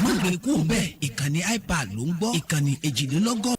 má gbé kúrò bẹ́ẹ̀ ìkànnì iPad ló ń gbọ́ ìkànnì èjìlélọ́gọ́rùn.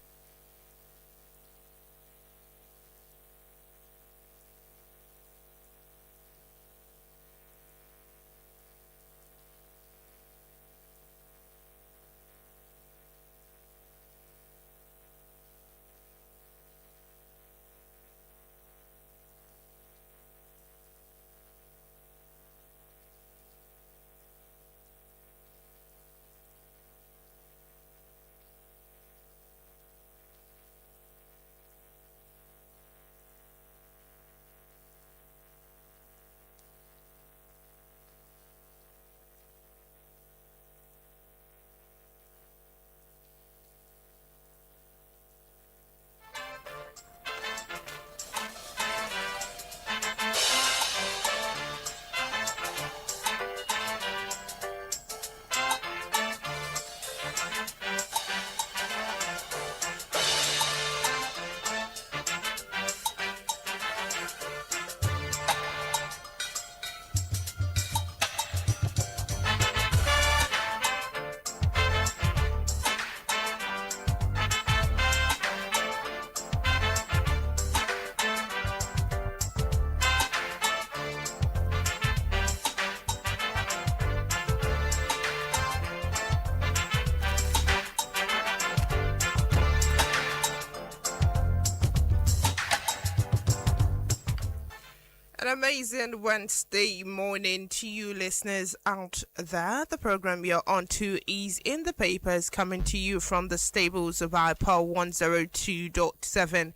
An amazing Wednesday morning to you listeners out there. The program you're on to is In the Papers, coming to you from the stables of iPod 102.7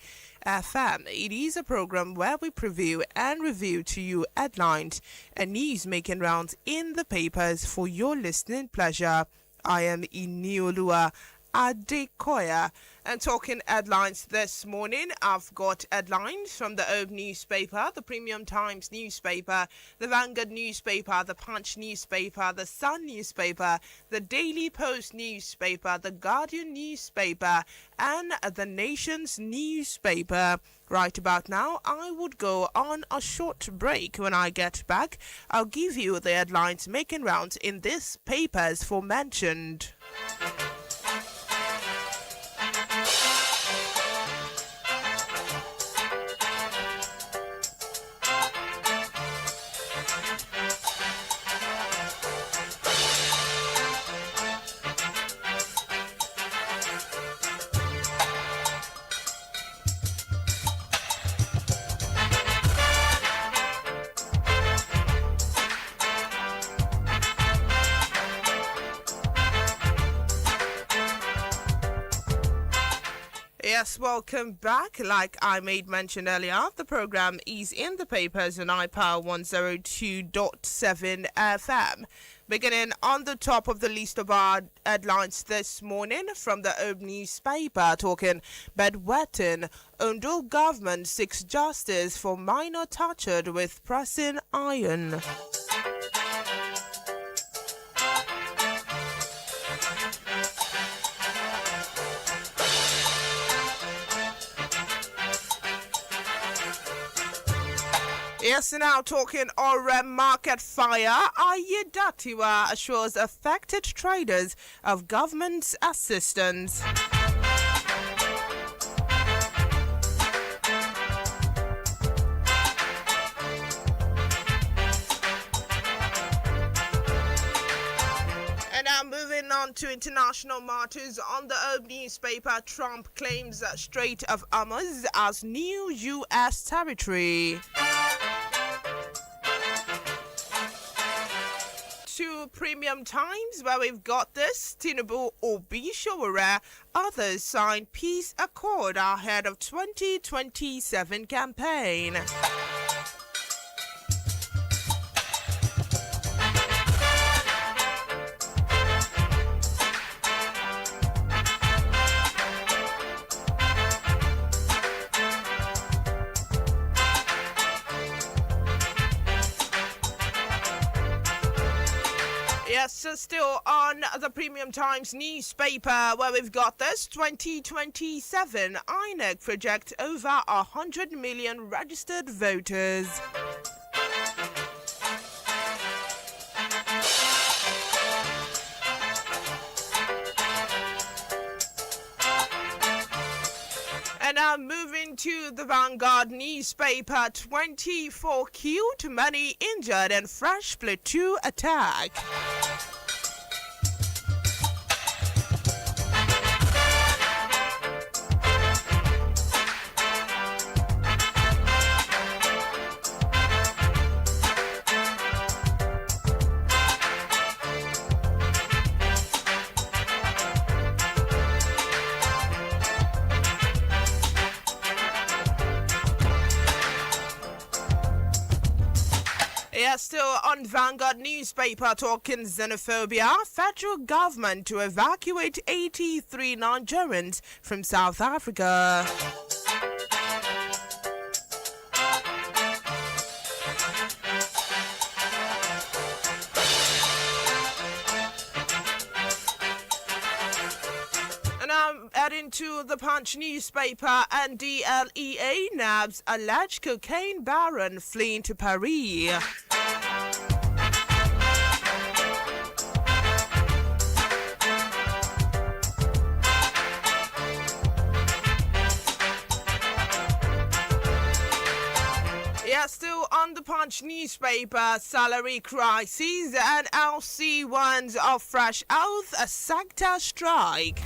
FM. It is a program where we preview and review to you headlines and news making rounds in the papers for your listening pleasure. I am Inioluwa Adekoya. And talking headlines this morning, I've got headlines from the Old newspaper, the Premium Times newspaper, the Vanguard newspaper, the Punch newspaper, the Sun newspaper, the Daily Post newspaper, the Guardian newspaper, and the Nation's newspaper. Right about now, I would go on a short break. When I get back, I'll give you the headlines making rounds in these papers aforementioned. Yes, welcome back. Like I made mention earlier, the program is In the Papers on iPower 102.7 FM. Beginning on the top of the list of our headlines this morning from the Old newspaper, talking bedwetting. Ondo government seeks justice for minor tortured with pressing iron. Yes, now talking Orem market fire, Ayedatiwa assures affected traders of government's assistance. And now moving on to international matters, on the Old newspaper, Trump claims that Strait of Hormuz as new U.S. territory. To Premium Times, where we've got this, Tinubu Obi Showore, others sign peace accord ahead of 2027 campaign. Yes, so still on the Premium Times newspaper, where we've got this 2027 INEC project over 100 million registered voters. to the Vanguard newspaper. 24 killed, many injured, and fresh Plateau attack. Yeah, still on Vanguard newspaper talking xenophobia. Federal government to evacuate 83 Nigerians from South Africa. And I'm adding to the Punch newspaper, and DLEA nabs alleged cocaine baron fleeing to Paris. Yeah, still on the Punch newspaper, salary crisis and LC1s of fresh out a sector strike.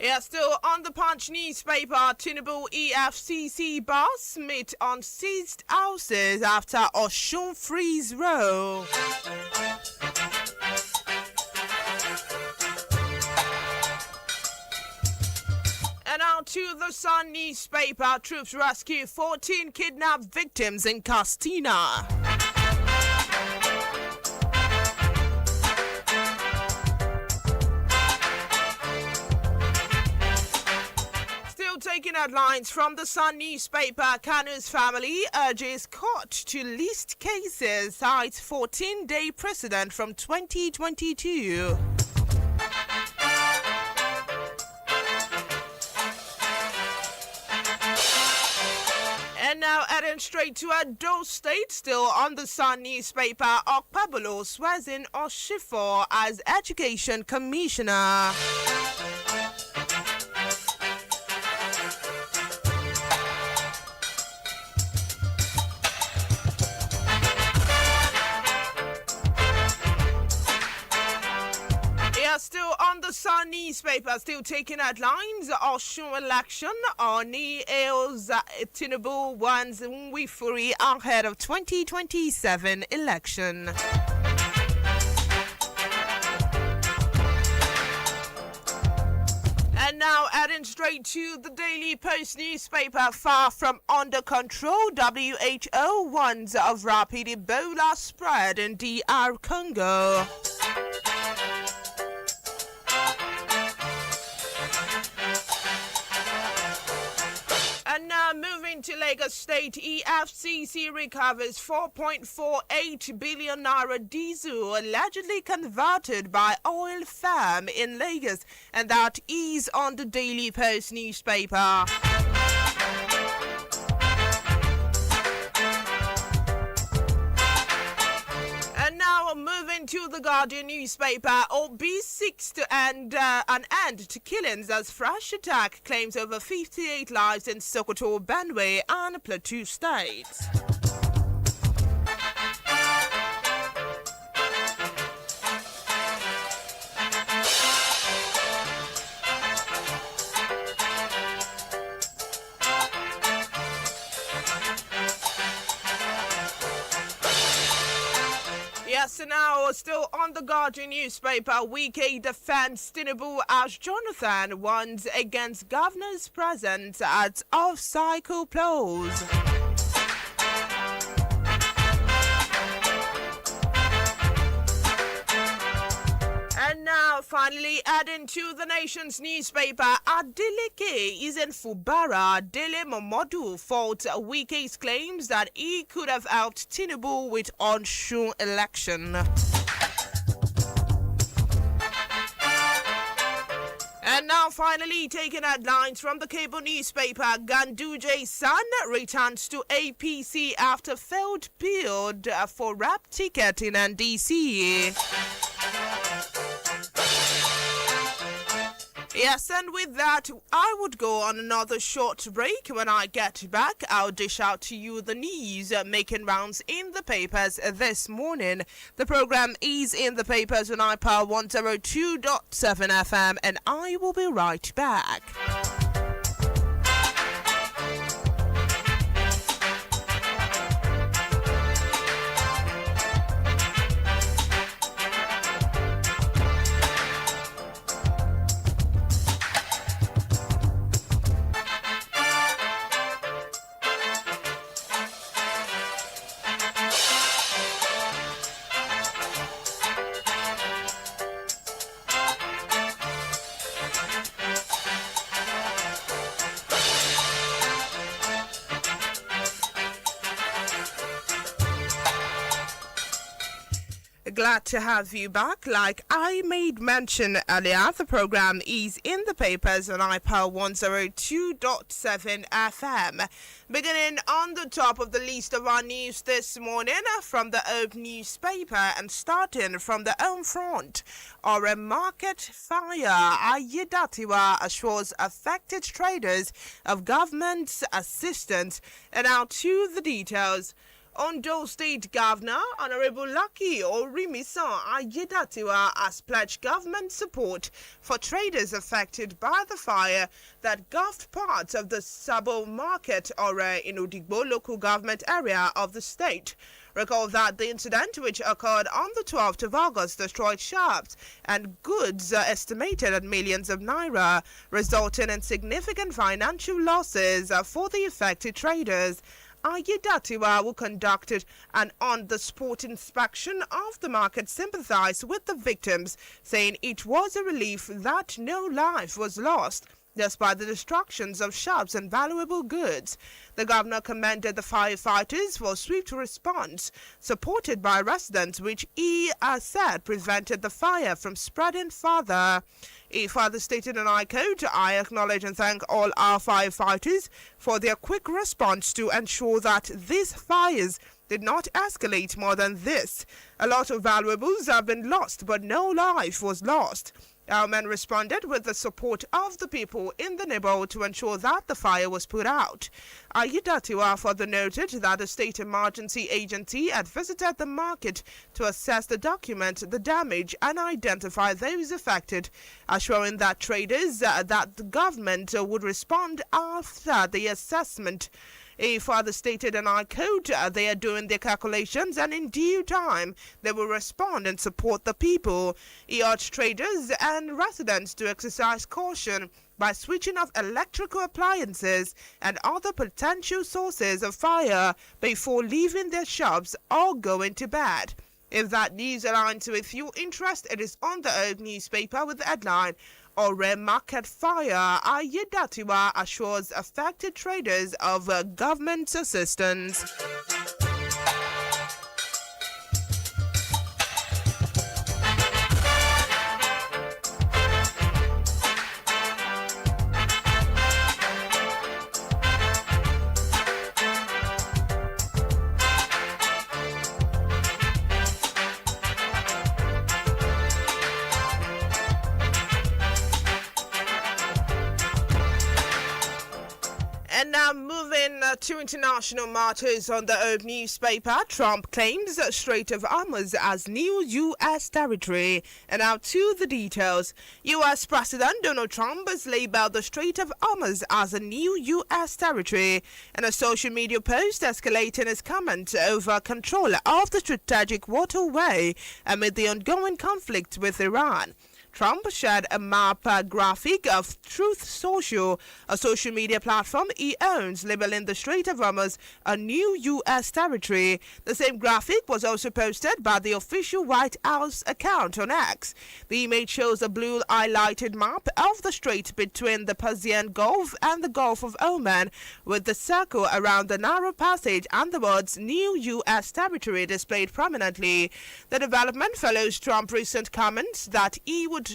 Yeah, still on the Punch newspaper, Tinubu EFCC boss meet on seized houses after Oshun freeze row. And now to the Sun newspaper, troops rescue 14 kidnapped victims in Castina. Taking headlines from the Sun newspaper, Kanu's family urges court to list cases, cites 14-day precedent from 2022. And now adding straight to Edo State, still on the Sun newspaper, Okpabolo swears in Oshifo as Education Commissioner. Still on the Sun newspaper, still taking headlines. Oshun election, Oni Eos Tinubu wants Wifuri ahead of 2027 election. And now adding straight to the Daily Post newspaper, far from under control, WHO warns of rapid Ebola spread in DR Congo. And now moving to Lagos State, EFCC recovers 4.48 billion naira diesel allegedly converted by oil firm in Lagos, and that is on the Daily Post newspaper. Now moving to the Guardian newspaper, Obi seeks to end an end to killings as fresh attack claims over 58 lives in Sokoto, Benue and Plateau states. Yes, and now still on the Guardian newspaper, Wike defends Tinubu as Jonathan warns against governor's presence at off-cycle close. And now, finally, adding to the Nation's newspaper, Adeleke is in Fubara. Dele Momodu faults Wike's claims that he could have helped Tinubu with Osun election. And now, finally, taking headlines from the cable newspaper, Ganduje's son returns to APC after failed bid for rap ticket in NDC. Yes, and with that, I would go on another short break. When I get back, I'll dish out to you the news making rounds in the papers this morning. The program is in the papers on iPower 102.7 FM, and I will be right back. Glad to have you back. Like I made mention earlier, the program is in the papers on iPower 102.7 FM. Beginning on the top of the list of our news this morning from the Open newspaper and starting from the home front, our market fire. Ayedatiwa assures affected traders of government's assistance. And now to the details. Ondo State Governor Honorable Lucky Orimisan Ayedatiwa has pledged government support for traders affected by the fire that gulfed parts of the Sabo Market Ore in Odigbo local government area of the state. Recall that the incident, which occurred on the 12th of August, destroyed shops and goods estimated at millions of naira, resulting in significant financial losses for the affected traders. Ayedatiwa, who conducted an on-the-spot inspection of the market, sympathized with the victims, saying it was a relief that no life was lost despite the destructions of shops and valuable goods. The governor commended the firefighters for swift response, supported by residents, which he said prevented the fire from spreading further. He further stated, and I quote, "I acknowledge and thank all our firefighters for their quick response to ensure that these fires did not escalate more than this. A lot of valuables have been lost, but no life was lost." Our men responded with the support of the people in the neighborhood to ensure that the fire was put out. Ayedatiwa further noted that the state emergency agency had visited the market to assess the document the damage and identify those affected, assuring that traders that the government would respond after the assessment. He further stated, and I quote, "They are doing their calculations and in due time they will respond and support the people." He urged traders and residents to exercise caution by switching off electrical appliances and other potential sources of fire before leaving their shops or going to bed. If that news aligns with your interest, it is on the Old newspaper with the headline, "Ore Market Fire, Ayedatiwa assures affected traders of government assistance." And now moving to international matters on the Old newspaper, Trump claims Strait of Hormuz as new U.S. territory. And now to the details. U.S. President Donald Trump has labeled the Strait of Hormuz as a new U.S. territory in a social media post, escalating his comment over control of the strategic waterway amid the ongoing conflict with Iran. Trump shared a map graphic of Truth Social, a social media platform he owns, labeling the Strait of Hormuz a new U.S. territory. The same graphic was also posted by the official White House account on X. The image shows a blue highlighted map of the strait between the Persian Gulf and the Gulf of Oman, with the circle around the narrow passage and the words new U.S. territory displayed prominently. The development follows Trump's recent comments that he would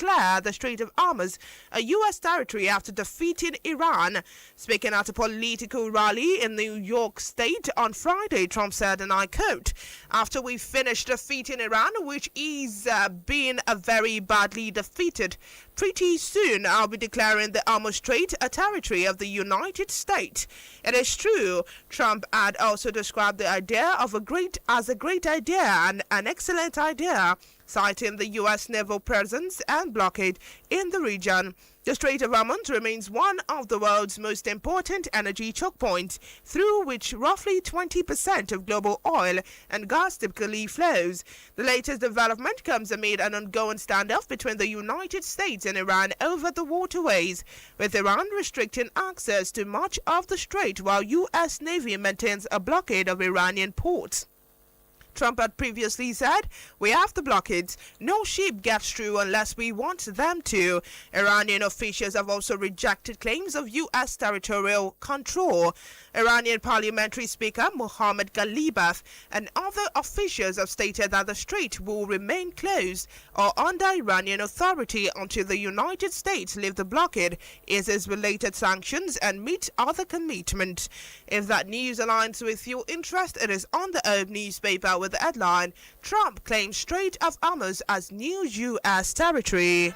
declare the Strait of Hormuz a U.S. territory after defeating Iran. Speaking at a political rally in New York State on Friday, Trump said, and I quote, "After we finish defeating Iran, which is being very badly defeated, pretty soon I'll be declaring the Hormuz Strait a territory of the United States." It is true. Trump had also described the idea of a great idea and an excellent idea, citing the U.S. naval presence and blockade in the region. The Strait of Hormuz remains one of the world's most important energy choke points, through which roughly 20% of global oil and gas typically flows. The latest development comes amid an ongoing standoff between the United States and Iran over the waterways, with Iran restricting access to much of the strait while U.S. Navy maintains a blockade of Iranian ports. Trump had previously said, "We have the blockades. No ship gets through unless we want them to." Iranian officials have also rejected claims of U.S. territorial control. Iranian parliamentary speaker Mohammad Ghalibaf and other officials have stated that the strait will remain closed or under Iranian authority until the United States lift the blockade, eases related sanctions, and meet other commitments. If that news aligns with your interest, it is on the Old newspaper with the headline, "Trump claims Strait of Hormuz as new U.S. territory."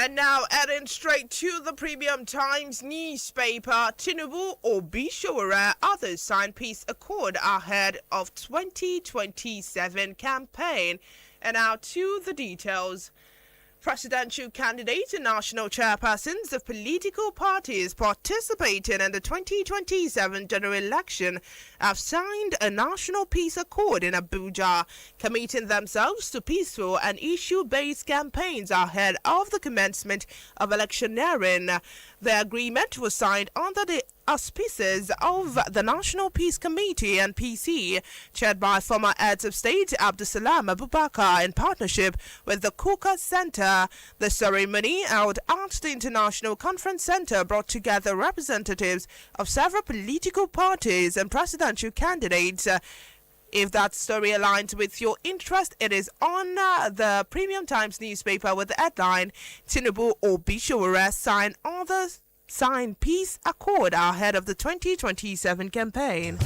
And now, heading straight to the Premium Times newspaper, Tinubu Obishowere, others sign peace accord ahead of 2027 campaign. And now to the details. Presidential candidates and national chairpersons of political parties participating in the 2027 general election have signed a national peace accord in Abuja, committing themselves to peaceful and issue-based campaigns ahead of the commencement of electioneering. The agreement was signed under the auspices of the National Peace Committee and PC, chaired by former heads of state Abdusalam Abubakar in partnership with the Kuka Center. The ceremony held at the International Conference Center brought together representatives of several political parties and presidential candidates. If that story aligns with your interest, it is on the Premium Times newspaper with the headline, "Tinubu Obishowere sign peace accord ahead of the 2027 campaign."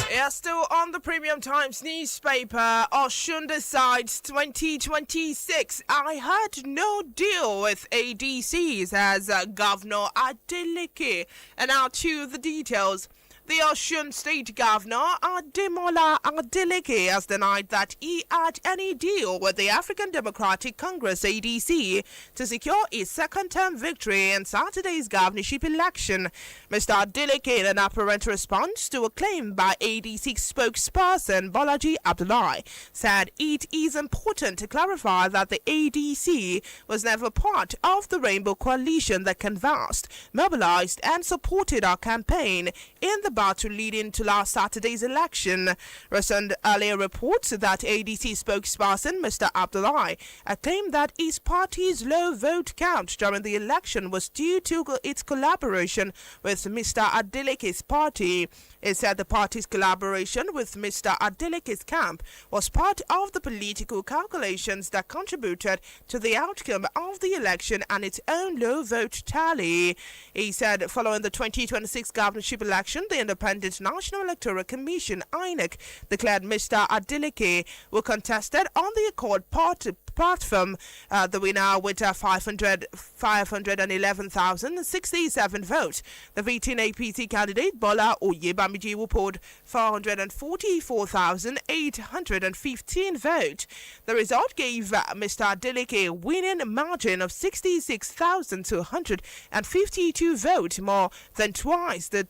Yeah, still on the Premium Times newspaper, Osun decides 2026. I had no deal with ADCs as Governor Adeleke. And now to the details. The Osun State Governor Ademola Adeleke has denied that he had any deal with the African Democratic Congress ADC to secure a second-term victory in Saturday's governorship election. Mr. Adeleke, in an apparent response to a claim by ADC spokesperson Bolaji Abdullahi, said it is important to clarify that the ADC was never part of the Rainbow Coalition that canvassed, mobilized, and supported our campaign in the battle leading to last Saturday's election. Recent earlier reports that ADC spokesperson Mr. Abdullahi claimed that his party's low vote count during the election was due to its collaboration with Mr. Adeleke's party. It said the party's collaboration with Mr. Adeleke's camp was part of the political calculations that contributed to the outcome of the election and its own low vote tally. He said following the 2026 governorship election, the Independent National Electoral Commission (INEC) declared Mr. Adeleke, who contested on the Accord platform, the winner with 511,067 votes. The VTN APC candidate Bola Oyebamiji who polled 444,815 votes. The result gave Mr. Adeleke a winning margin of 66,252 votes, more than twice the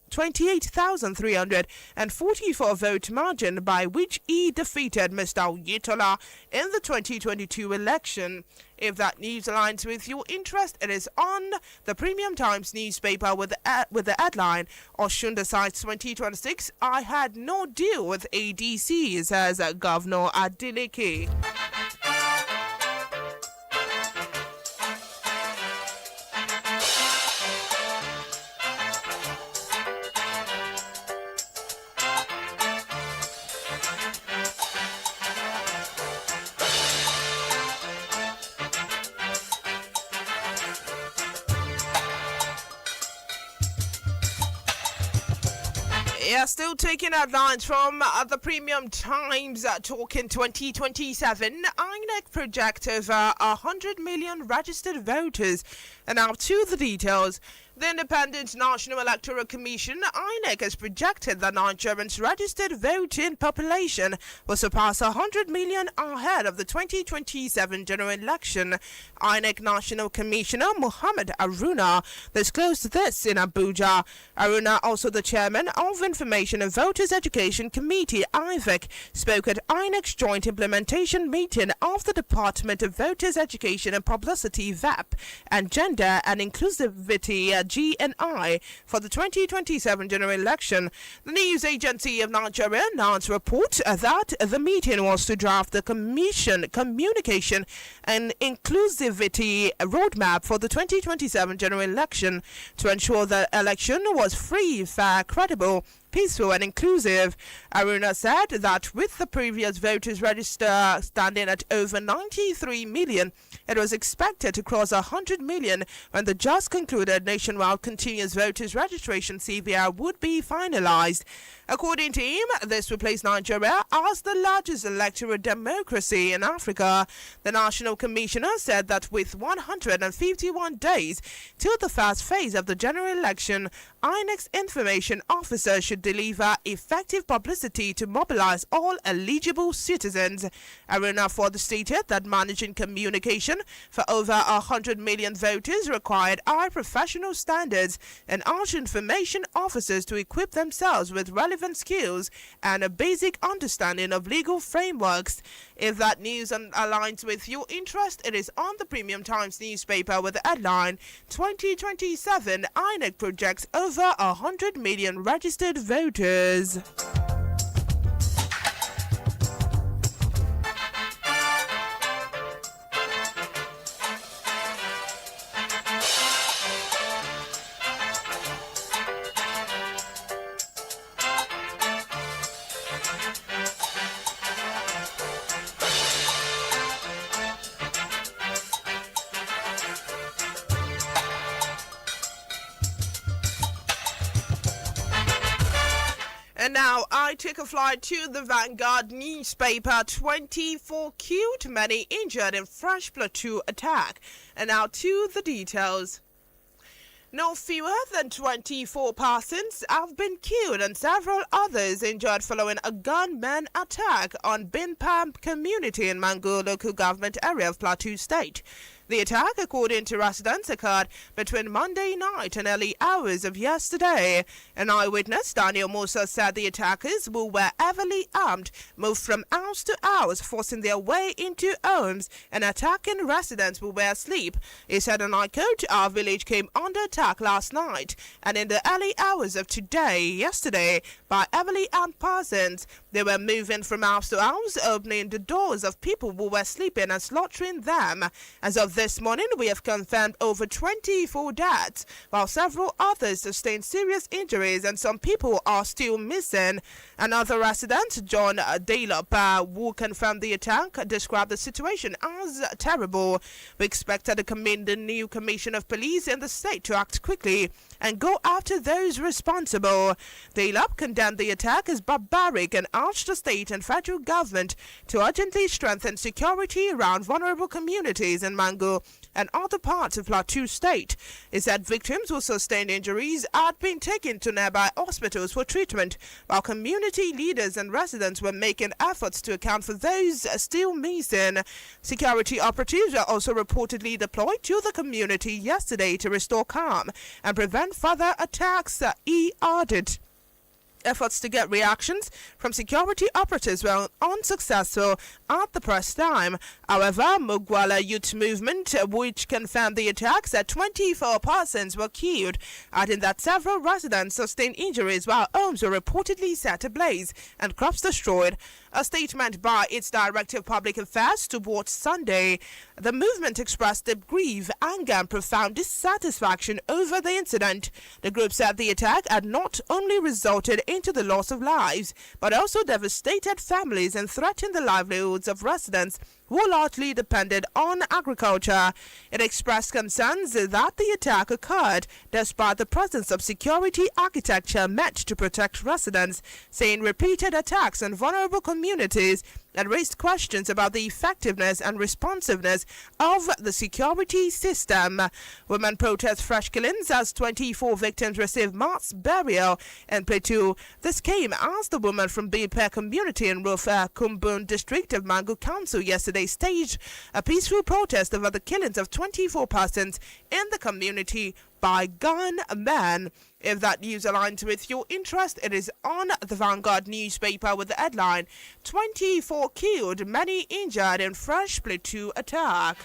28,344 vote margin by which he defeated Mr. Oyetola in the 2022 election. If that news aligns with your interest, it is on the Premium Times newspaper with the headline, Osun decides 2026, I had no deal with ADC, says Governor Adeleke. Yeah, still taking headlines from the Premium Times, talking 2027. INEC projects over 100 million registered voters. And now to the details. The Independent National Electoral Commission, INEC, has projected that Nigerians' registered voting population will surpass 100 million ahead of the 2027 general election. INEC National Commissioner Mohammed Aruna disclosed this in Abuja. Aruna, also the chairman of Information and Voters Education Committee, IVEC, spoke at INEC's joint implementation meeting of the Department of Voters Education and Publicity, VAP, and Gender and Inclusivity, GNI, for the 2027 general election. The news agency of Nigeria announced report that the meeting was to draft the Commission Communication and Inclusivity Roadmap for the 2027 general election to ensure the election was free, fair, credible, peaceful and inclusive. Aruna said that with the previous voters register standing at over 93 million, it was expected to cross 100 million when the just concluded nationwide continuous voters registration CVR would be finalized. According to him, this would place Nigeria as the largest electoral democracy in Africa. The National Commissioner said that with 151 days till the first phase of the general election, INEC's information officer should deliver effective publicity to mobilize all eligible citizens. Aruna further stated that managing communication for over 100 million voters required high professional standards and urged information officers to equip themselves with relevant skills and a basic understanding of legal frameworks. If that news aligns with your interest, it is on the Premium Times newspaper with the headline, 2027 INEC projects over 100 million registered voters. And now I take a flight to the Vanguard newspaper. 24 killed, many injured in fresh Plateau attack. And now to the details. No fewer than 24 persons have been killed and several others injured following a gunman attack on Binpam community in Mango local government area of Plateau State. The attack, according to residents, occurred between Monday night and early hours of yesterday. An eyewitness, Daniel Musa, said the attackers, who were heavily armed, moved from house to house, forcing their way into homes and attacking residents who were asleep. He said, and I quote, our village came under attack last night and in the early hours of yesterday, by heavily armed persons. They were moving from house to house, opening the doors of people who were sleeping and slaughtering them. As of this morning, we have confirmed over 24 deaths, while several others sustained serious injuries and some people are still missing. Another resident, John Daylop, who confirmed the attack, described the situation as terrible. We expected the new commission of police in the state to act quickly and go after those responsible. DALAP condemned the attack as barbaric and urged the state and federal government to urgently strengthen security around vulnerable communities in Mangu and other parts of Plateau State. It said victims who sustained injuries had been taken to nearby hospitals for treatment, while community leaders and residents were making efforts to account for those still missing. Security operatives were also reportedly deployed to the community yesterday to restore calm and prevent further attacks, he added. Efforts to get reactions from security operatives were unsuccessful at the press time. However, Mugwala Youth Movement, which confirmed the attacks, said 24 persons were killed, adding that several residents sustained injuries while homes were reportedly set ablaze and crops destroyed. A statement by its Director of Public Affairs towards Sunday, the movement expressed deep grief, anger and profound dissatisfaction over the incident. The group said the attack had not only resulted into the loss of lives, but also devastated families and threatened the livelihoods of residents who largely depended on agriculture. It expressed concerns that the attack occurred despite the presence of security architecture meant to protect residents, saying repeated attacks on vulnerable communities and raised questions about the effectiveness and responsiveness of the security system. Women protest fresh killings as 24 victims receive mass burial in Plateau. This came as the woman from Bipe community in Rufa Kumbun district of Mangu Council yesterday staged a peaceful protest over the killings of 24 persons in the community by gunmen. If that news aligns with your interest, it is on the Vanguard newspaper with the headline 24 killed, many injured in fresh Plateau attack.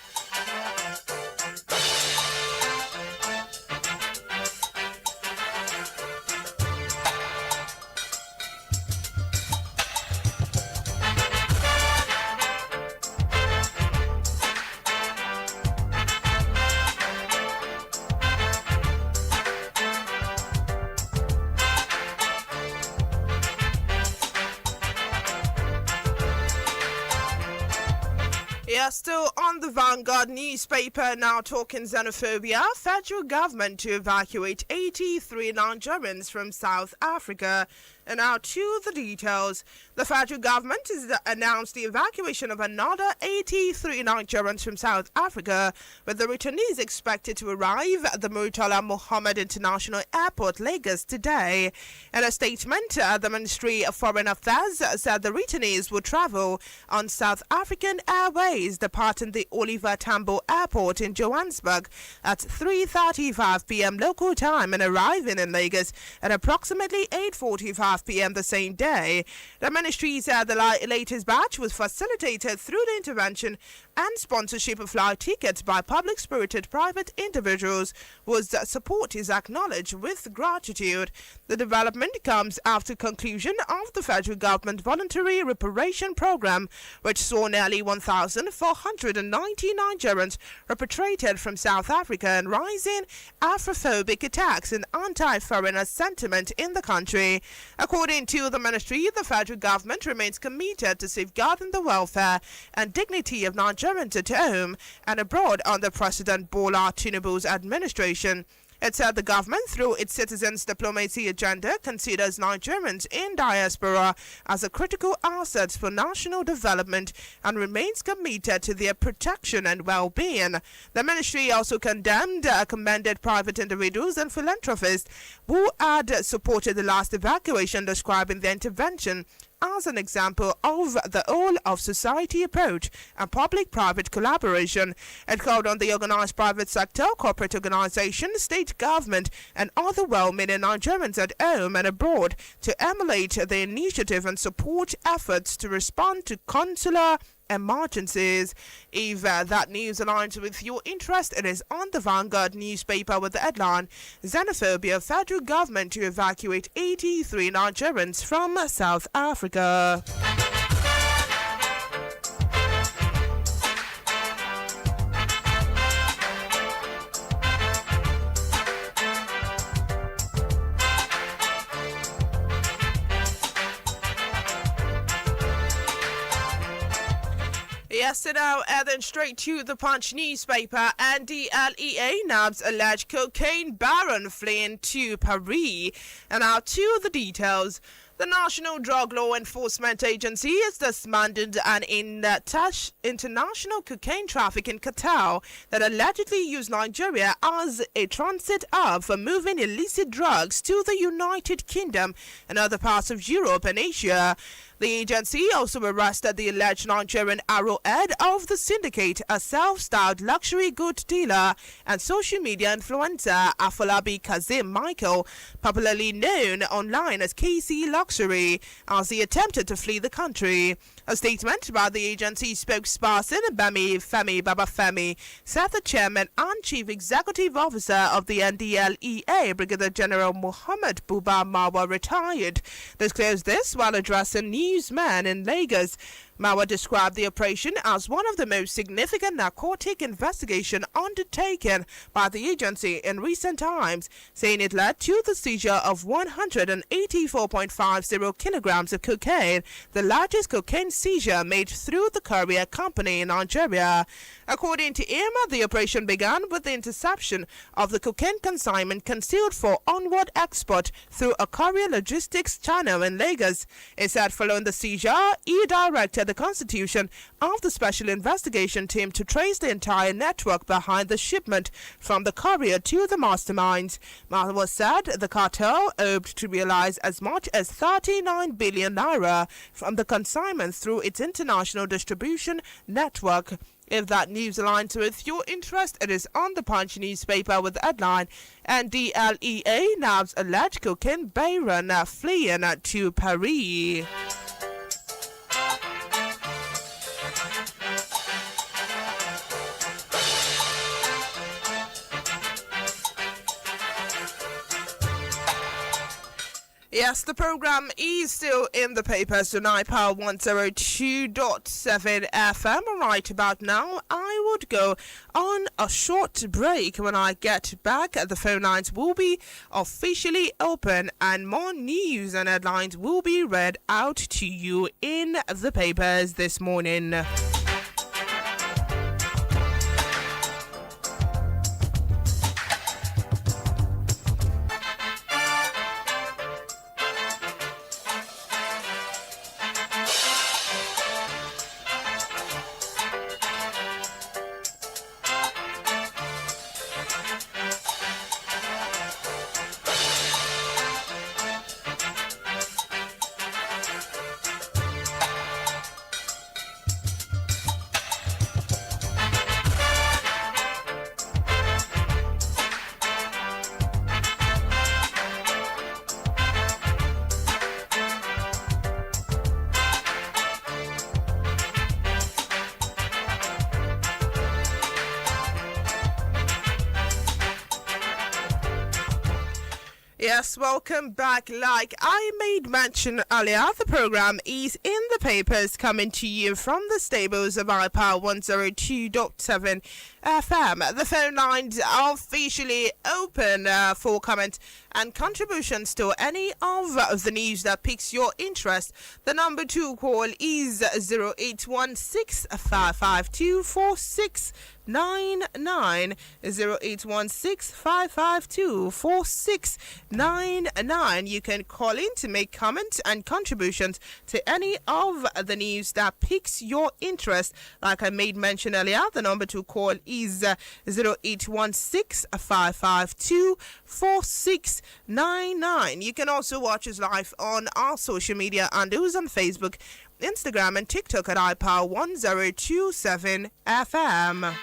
Yeah, still on the Vanguard newspaper, now talking xenophobia. Federal government to evacuate 83 Nigerians from South Africa. And now to the details. The federal government has announced the evacuation of another 83 Nigerians from South Africa, with the returnees expected to arrive at the Murtala Mohammed International Airport, Lagos, today. In a statement, the Ministry of Foreign Affairs said the returnees would travel on South African Airways, departing the Oliver Tambo Airport in Johannesburg at 3:35 p.m. local time and arriving in Lagos at approximately 8:45 p.m. the same day. The ministry said the latest batch was facilitated through the intervention and sponsorship of flight tickets by public-spirited private individuals whose support is acknowledged with gratitude. The development comes after conclusion of the federal government voluntary repatriation program, which saw nearly 1,490 Nigerians repatriated from South Africa and rising Afrophobic attacks and anti-foreigner sentiment in the country. According to the ministry, the federal government remains committed to safeguarding the welfare and dignity of Nigerians at home and abroad under President Bola Tinubu's administration. It said the government, through its citizens' diplomacy agenda, considers Nigerians in diaspora as a critical asset for national development and remains committed to their protection and well-being. The ministry also commended private individuals and philanthropists who had supported the last evacuation, describing the intervention as an example of the all-of-society approach and public-private collaboration. It called on the organized private sector, corporate organization, state government, and other well-meaning Nigerians at home and abroad to emulate the initiative and support efforts to respond to consular emergencies. If that news aligns with your interest, it is on the Vanguard newspaper with the headline Xenophobia, federal government to evacuate 83 Nigerians from South Africa. Yes, so now, and then straight to the Punch newspaper. And the LEA nabs alleged cocaine baron fleeing to Paris. And now to the details. The National Drug Law Enforcement Agency has dismantled an international cocaine trafficking cartel that allegedly used Nigeria as a transit hub for moving illicit drugs to the United Kingdom and other parts of Europe and Asia. The agency also arrested the alleged Nigerian arrowhead of the syndicate, a self-styled luxury goods dealer and social media influencer, Afolabi Kazim Michael, popularly known online as KC Luxury, as he attempted to flee the country. A statement by the agency spokesperson, Femi Babafemi, said the chairman and chief executive officer of the NDLEA, Brigadier General Muhammad Buba Marwa, retired. Disclosed this while addressing newsmen in Lagos. Marwa described the operation as one of the most significant narcotic investigations undertaken by the agency in recent times, saying it led to the seizure of 184.50 kilograms of cocaine, the largest cocaine seizure made through the courier company in Nigeria. According to IRMA, the operation began with the interception of the cocaine consignment concealed for onward export through a courier logistics channel in Lagos. It said following the seizure, he directed the constitution of the Special Investigation Team to trace the entire network behind the shipment from the courier to the masterminds. Marwa said the cartel hoped to realize as much as 39 billion naira from the consignment through its international distribution network. If that news aligns with your interest, it is on the Punch newspaper with the headline, and the LEA nabs alleged cocaine baron fleeing to Paris. Yes, the program is still in the papers tonight, Power 102.7 FM. Right about now, I would go on a short break. When I get back, the phone lines will be officially open and more news and headlines will be read out to you in the papers this morning. Yes, welcome back. Like I made mention earlier, the program is in the papers coming to you from the stables of iPower 102.7 FM. The phone lines are officially open for comments and contributions to any of the news that piques your interest. The number to call is 0816 552 4699 0816 552 4699. You can call in to make comments and contributions to any of the news that piques your interest. Like I made mention earlier, the number to call is 0816 552 4699. You can also watch us live on our social media handles on Facebook, Instagram and TikTok at iPower 1027 FM.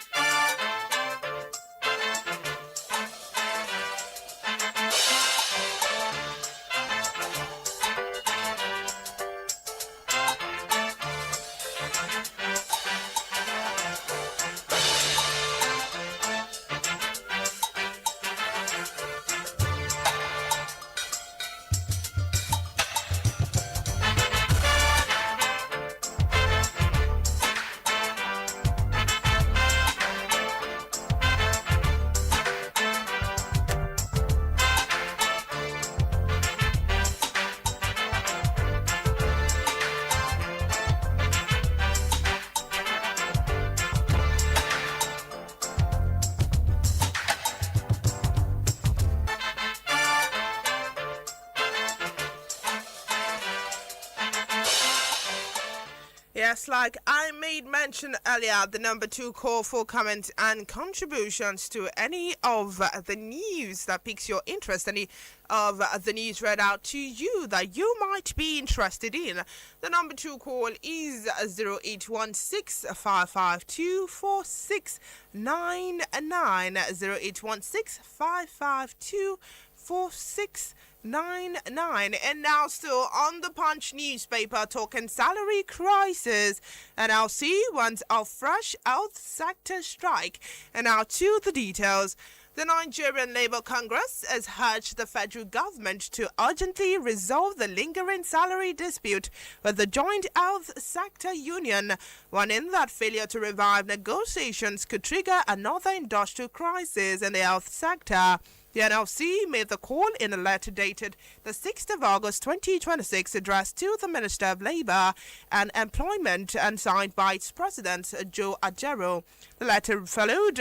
Yes, like I made mention earlier, the number 2 call for comments and contributions to any of the news that piques your interest, any of the news read out to you that you might be interested in. The number 2 call is 0816 552 4699. 0816 552 4699. And now still on the Punch newspaper talking salary crisis, and I'll see once a fresh health sector strike. And now to the details. The Nigerian Labour Congress has urged the federal government to urgently resolve the lingering salary dispute with the joint health sector union, warning that failure to revive negotiations could trigger another industrial crisis in the health sector. The NLC made the call in a letter dated the 6th of August 2026 addressed to the Minister of Labour and Employment and signed by its President, Joe Ajero. The letter followed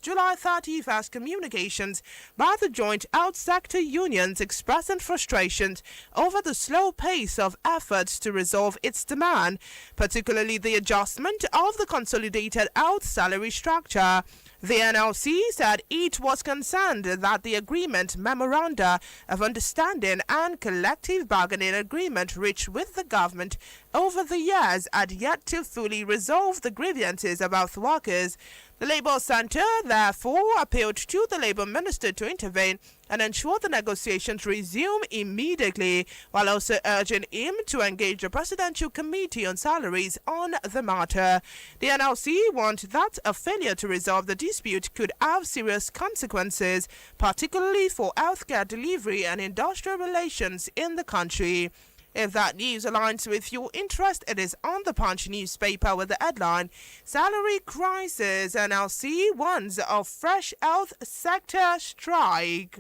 July 31st communications by the joint health sector unions expressing frustrations over the slow pace of efforts to resolve its demand, particularly the adjustment of the consolidated health salary structure. The NLC said it was concerned that the agreement, memoranda of understanding and collective bargaining agreement reached with the government over the years had yet to fully resolve the grievances of health workers. The Labour Centre therefore appealed to the Labour Minister to intervene and ensure the negotiations resume immediately, while also urging him to engage the Presidential Committee on Salaries on the matter. The NLC warned that a failure to resolve the dispute could have serious consequences, particularly for healthcare delivery and industrial relations in the country. If that news aligns with your interest, it is on the Punch newspaper with the headline, Salary Crisis, NLC warns of fresh health sector strike.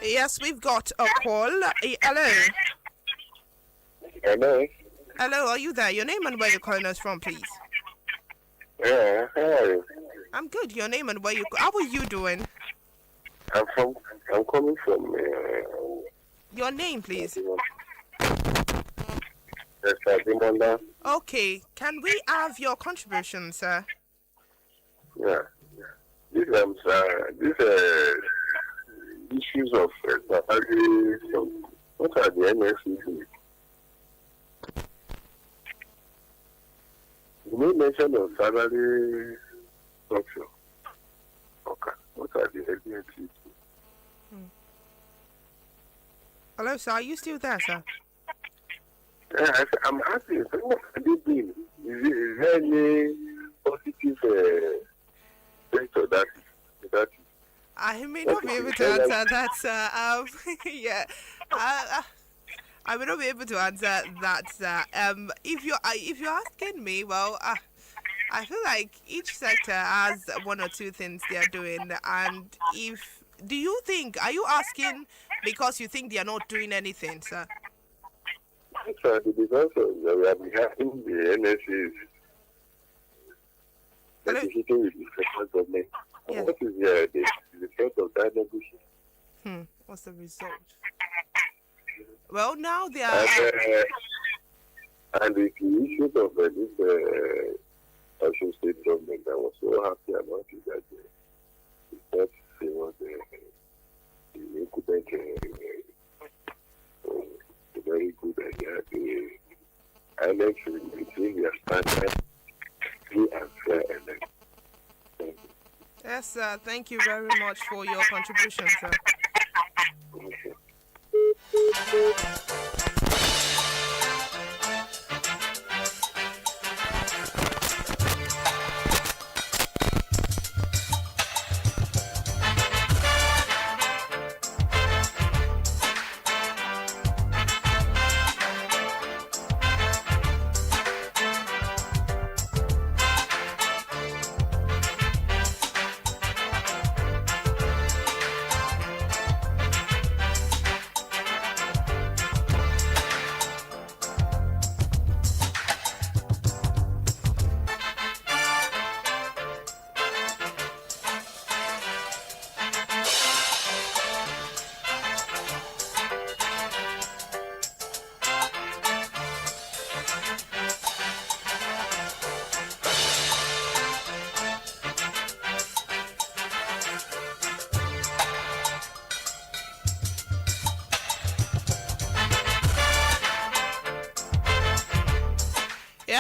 Yes, we've got a call. Hello. Hello. Hello, are you there? Your name and where you're calling us from, please. Yeah, how are you? I'm good. Your name and where you... How are you doing? I'm coming from... Your name, please. Yes, Dimonda. Okay. Can we have your contribution, sir? Yeah. These issues of salary, what are the NSCC? You made mention of salary structure. Okay. What are the NSCC? Hello, sir. Are you still there, sir? Yeah, I'm asking, so what are they doing? Is there any positive effect of that? I may not be able to answer that, sir. Yeah. I may not be able to answer that, sir. If you're asking me, well, I feel like each sector has one or two things they are doing, and are you asking because you think they are not doing anything, sir? Actually, because we have been having the NSCs negotiating with the federal government. Yeah. What is the result of that negotiation? What's the result? Well, now they are... And the issues of this Ocean State government, I was so happy about it that they was the couldn't very good idea. The election between their standard free and fair election. Yes, sir. Thank you very much for your contribution, sir. Okay.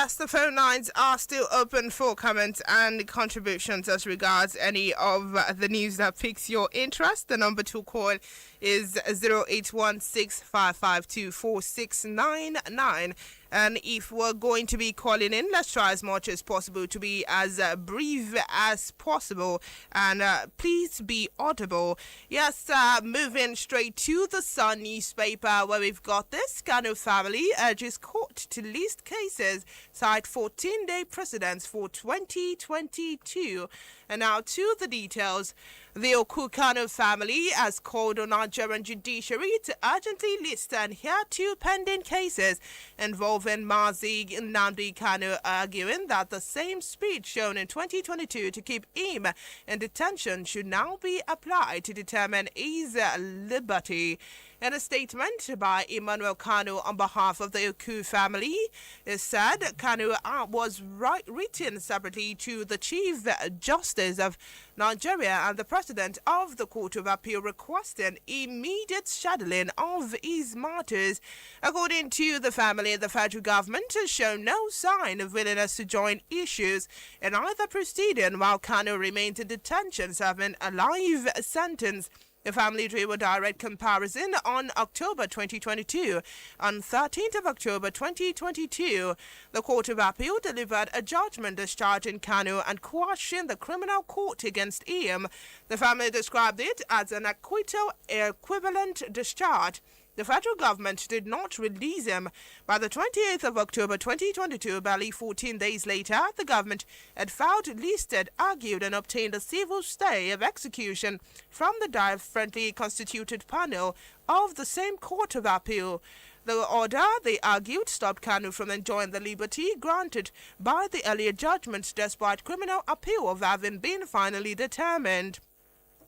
Yes, the phone lines are still open for comments and contributions as regards any of the news that piques your interest. The number to call is 0816-552-4699. And if we're going to be calling in, let's try as much as possible to be as brief as possible. And please be audible. Yes, moving straight to the Sun newspaper where we've got this. Kanu family urges court to list cases, cite 14-day precedents for 2022. And now to the details. The Okukano family has called on Nigerian judiciary to urgently list and hear two pending cases involving Mazi Nnamdi Kanu, arguing that the same speed shown in 2022 to keep him in detention should now be applied to determine his liberty. In a statement by Emmanuel Kanu on behalf of the Oku family, it said Kanu was written separately to the Chief Justice of Nigeria and the President of the Court of Appeal requesting immediate scheduling of his matters. According to the family, the federal government has shown no sign of willingness to join issues in either proceeding while Kanu remains in detention serving a life sentence. The family drew a direct comparison on October 2022. On 13th of October 2022, the Court of Appeal delivered a judgment discharging Kanu and quashing the criminal court against him. The family described it as an acquittal equivalent discharge. The federal government did not release him. By the 28th of October 2022, barely 14 days later, the government had filed, listed, argued, and obtained a civil stay of execution from the differently constituted panel of the same Court of Appeal. The order, they argued, stopped Kanu from enjoying the liberty granted by the earlier judgment despite criminal appeal of having been finally determined.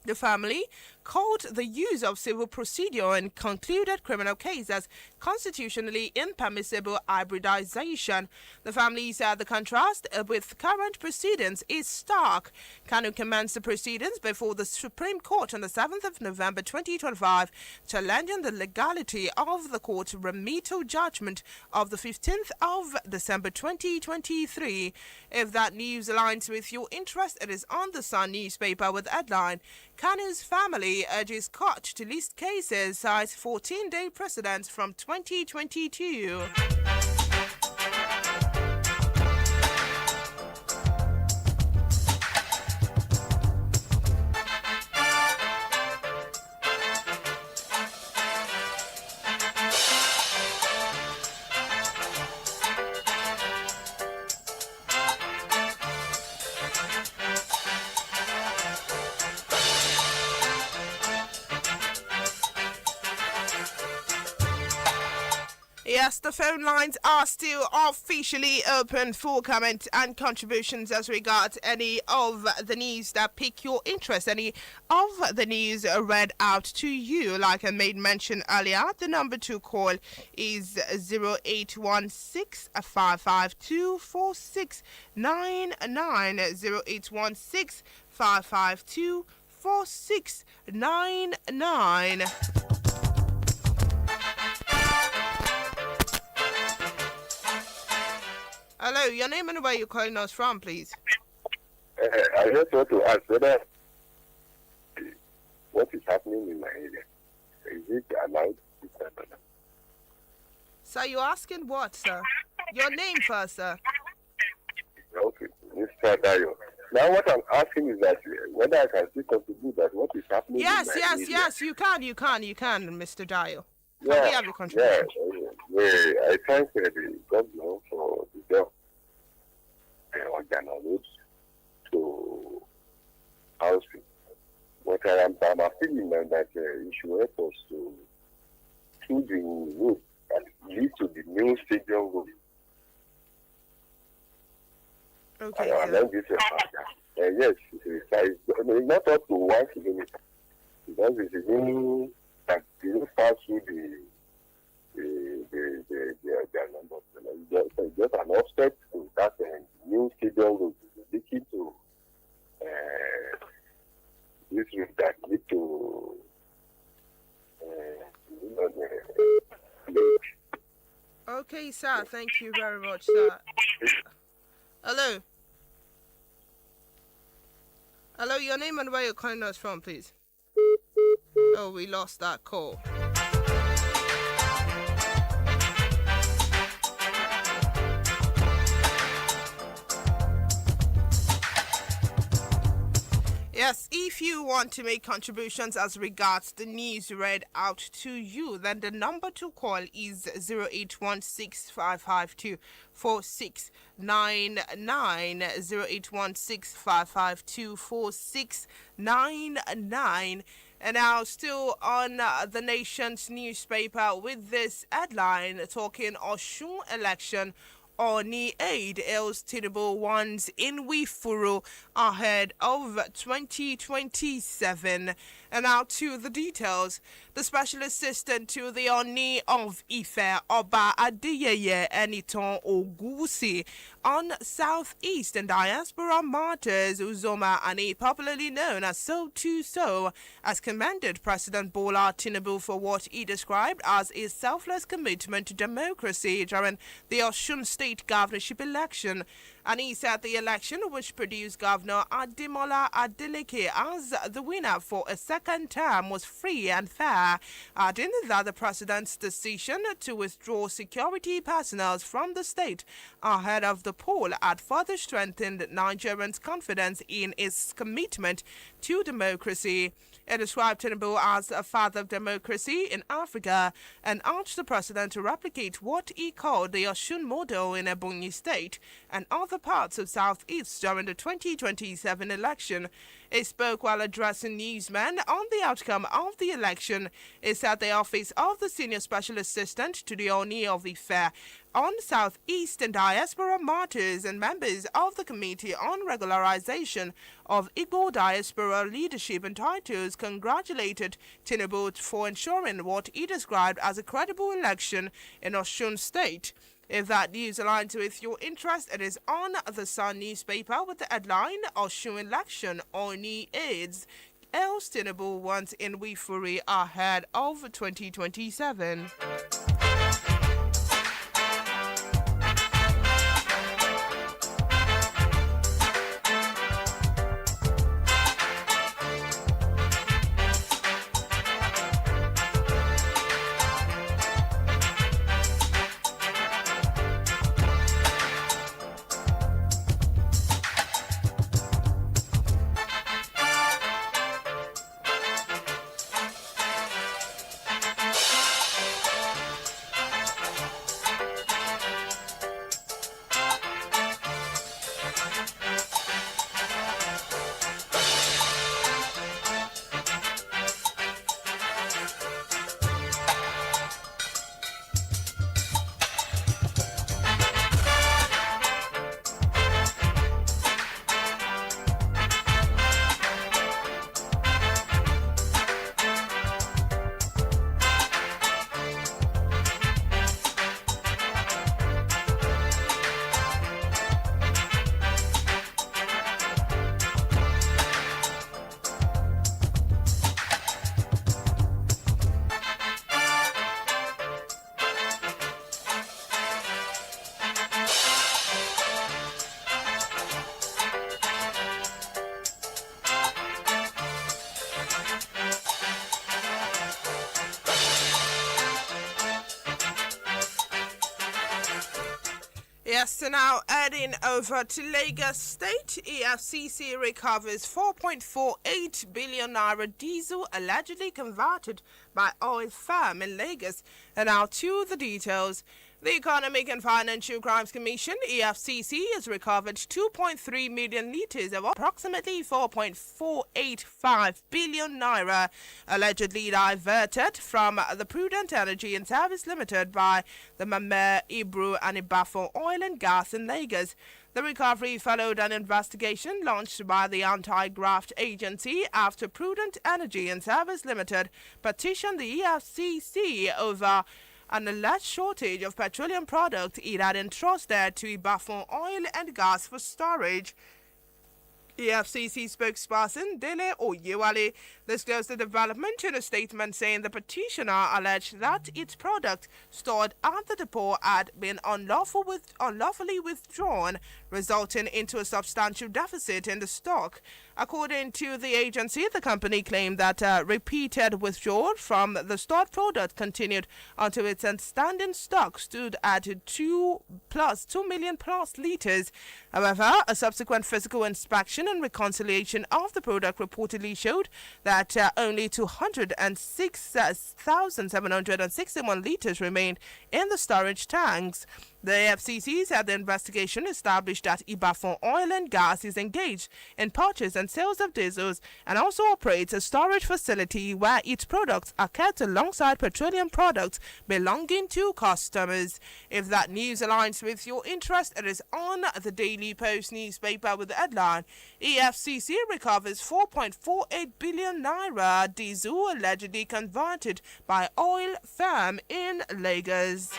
The family called the use of civil procedure in concluded criminal cases as constitutionally impermissible hybridization. The family said the contrast with current proceedings is stark. Kanu commenced the proceedings before the Supreme Court on the 7th of November 2025, challenging the legality of the court's remittal judgment of the 15th of December 2023. If that news aligns with your interest, it is on the Sun newspaper with headline, Kanu's family urges court to list cases, cites 14-day precedents from 2022. Yes, the phone lines are still officially open for comment and contributions as regards any of the news that pique your interest, any of the news read out to you. Like I made mention earlier, the number to call is 0816 552 4699. 0816 552 4699. Hello, your name and where you're calling us from, please. I just want to ask whether what is happening in my area. Is it allowed? Sir, you're asking what, sir? Your name first, sir. Okay, Mr. Dayo. Now what I'm asking is that whether I can still contribute that what is happening Yes, in my area. yes, you can, Mr. Dio. Yeah, we have your contribution. I thank the governor for the job organized to housing. But I'm feeling that it should help us to the road that leads to the new stadium road. Okay. Yes, it's not up to 1 kilometer because it's a new that didn't pass through the number. Just an offset to that new stadium road leading to this road that lead to Okay, sir. Thank you very much, sir. Hello. Hello, your name and where you're calling us from, please. Oh, we lost that call. Yes, if you want to make contributions as regards the news read out to you, then the number to call is 0816-552-4699, And now, still on the nation's newspaper with this headline talking Osun election. Oni aid Els Tinubu ones in Wifuru ahead of 2027. And now to the details. The special assistant to the Oni of Ife, Oba Adeyeye Eniton Ogusi, on Southeast and Diaspora Martyrs Uzoma Ani, popularly known as So To So, has commended President Bola Tinubu for what he described as a selfless commitment to democracy during the Osun State governorship election. And he said the election, which produced Governor Ademola Adeleke as the winner for a second term, was free and fair, adding that the president's decision to withdraw security personnel from the state ahead of the poll had further strengthened Nigerians' confidence in its commitment to democracy. It described Tinubu as a father of democracy in Africa and urged the president to replicate what he called the Osun model in Ebonyi State and other parts of Southeast during the 2027 election. He spoke while addressing newsmen on the outcome of the election. He said the office of the Senior Special Assistant to the Oni of Ife on Southeast and Diaspora Martyrs and members of the Committee on Regularization of Igbo Diaspora Leadership and Titles congratulated Tinubu for ensuring what he described as a credible election in Osun State. If that news aligns with your interest, it is on the Sun newspaper with the headline Osun election Oni aids Els Tinubu once in Wifuri ahead of 2027. Yes, so now adding over to Lagos State, EFCC recovers 4.48 billion naira diesel allegedly converted by oil firm in Lagos. And now to the details. The Economic and Financial Crimes Commission, EFCC, has recovered 2.3 million litres of approximately 4.485 billion naira, allegedly diverted from the Prudent Energy and Service Limited by the Mame, Ibru and Ibafo Oil and Gas in Lagos. The recovery followed an investigation launched by the Anti-Graft Agency after Prudent Energy and Service Limited petitioned the EFCC over an alleged shortage of petroleum products it had entrusted to Ibafon Oil and Gas for storage. EFCC spokesperson Dele Oyewale disclosed the development in a statement saying the petitioner alleged that its product stored at the depot had been unlawfully withdrawn, resulting into a substantial deficit in the stock. According to the agency, the company claimed that repeated withdrawal from the stored product continued until its outstanding stock stood at 2 million plus liters. However, a subsequent physical inspection and reconciliation of the product reportedly showed that only 206,761 liters remained in the storage tanks. The FCC said the investigation established that Ibafon Oil and Gas is engaged in purchase and sales of diesels and also operates a storage facility where its products are kept alongside petroleum products belonging to customers. If that news aligns with your interest, it is on the Daily Post newspaper with the headline, EFCC recovers 4.48 billion naira diesel allegedly converted by oil firm in Lagos.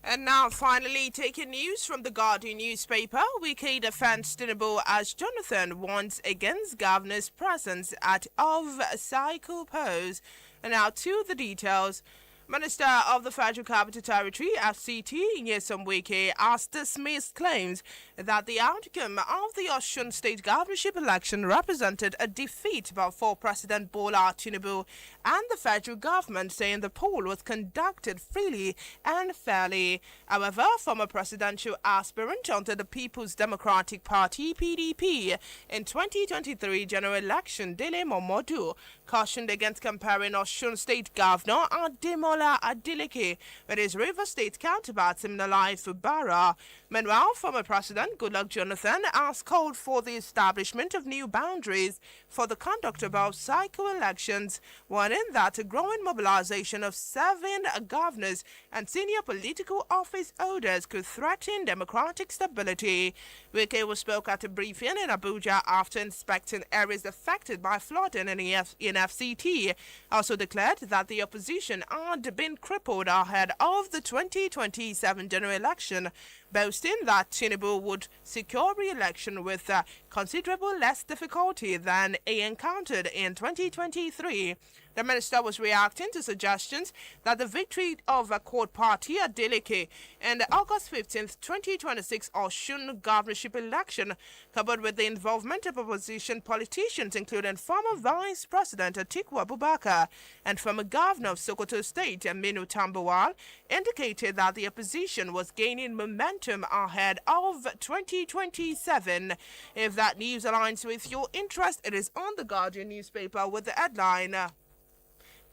And now, finally, taking news from the Guardian newspaper, Wike defends Tinubu as Jonathan warns against governor's presence at off-cycle polls. And now to the details. Minister of the Federal Capital Territory, FCT, Nyesom Wike, has dismissed claims that the outcome of the Osun State governorship election represented a defeat for President Bola Tinubu and the federal government, saying the poll was conducted freely and fairly. However, former presidential aspirant under the People's Democratic Party, PDP, in 2023 general election, Dele Momodu, cautioned against comparing Osun State Governor Inioluwa Adekoya with his River State counterpart Siminalayi Fubara. Meanwhile, former President Goodluck Jonathan has called for the establishment of new boundaries for the conduct of off-cycle elections, warning that a growing mobilization of 7 governors and senior political office holders could threaten democratic stability. Wike spoke at a briefing in Abuja after inspecting areas affected by flooding in FCT. Also declared that the opposition had been crippled ahead of the 2027 general election, boasting that Tinubu would secure re-election with considerable less difficulty than he encountered in 2023. The minister was reacting to suggestions that the victory of a court party Adeleke in the August 15, 2026 Osun governorship election, coupled with the involvement of opposition politicians, including former Vice President Atiku Abubakar and former Governor of Sokoto State Aminu Tambuwal, indicated that the opposition was gaining momentum ahead of 2027. If that news aligns with your interest, it is on the Guardian newspaper with the headline,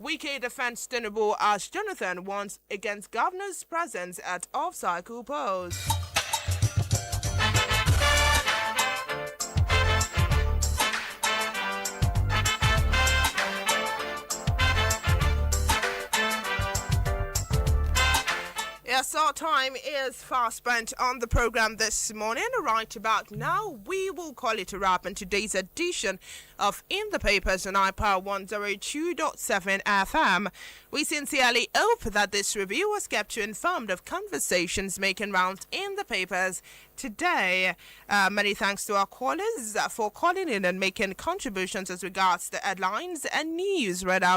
Wike defends Tinubu as Jonathan warns against governor's presence at off-cycle polls. Yes, our time is fast spent on the program this morning. Right about now, we will call it a wrap in today's edition of In the Papers on iPower 102.7 FM. We sincerely hope that this review has kept you informed of conversations making rounds in the papers today. Many thanks to our callers for calling in and making contributions as regards the headlines and news read out